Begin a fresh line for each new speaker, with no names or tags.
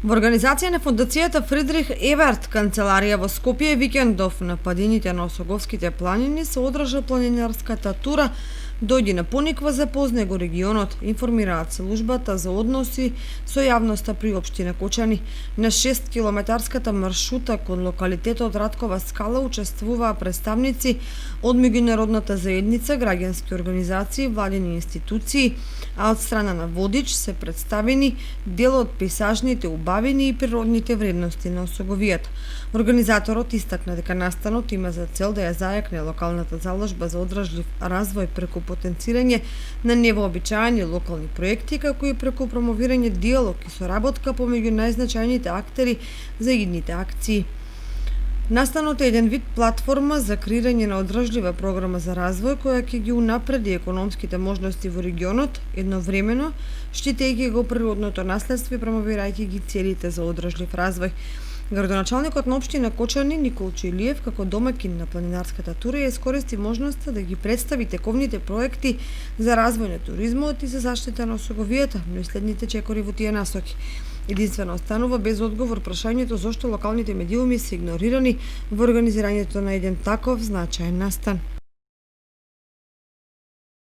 Во организација на Фондацијата Фридрих Еверт канцеларија во Скопје викендов на падините на Осоговските планини се одржа планинарската тура Дојди на пониква, запознай го регионот, информираат службата за односи со јавноста при општина Кочани. На 6 километарската маршрута кон локалитетот Раткова скала учествуваа представници од меѓународната заедница, граѓански организации, владини институции, а од страна на водич се представени дел од пейзажните убавини и природните вредности на Осоговијата. Организаторот истакна дека настанот има за цел да ја зајакне локалната заложба за одржлив развој преку потенцирање на невообичаени локални проекти, како и преку промовирање диалог и соработка помеѓу најзначајните актери за идните акции. Настанот е еден вид платформа за креирање на одржлива програма за развој која ќе ги унапреди економските можности во регионот, едновремено штитејќи го природното наследство и промовирајќи ги целите за одржлив развој. Градоначалникот на општина Кочани Никол Чилиев, како домакин на планинарската тура, ја искористи можноста да ги представи тековните проекти за развој на туризмот и за заштита на Осоговијата, но и следните чекори во тие насоки. Единствено останува без одговор прашањето зошто локалните медиуми се игнорирани во организирањето на еден таков значаен настан.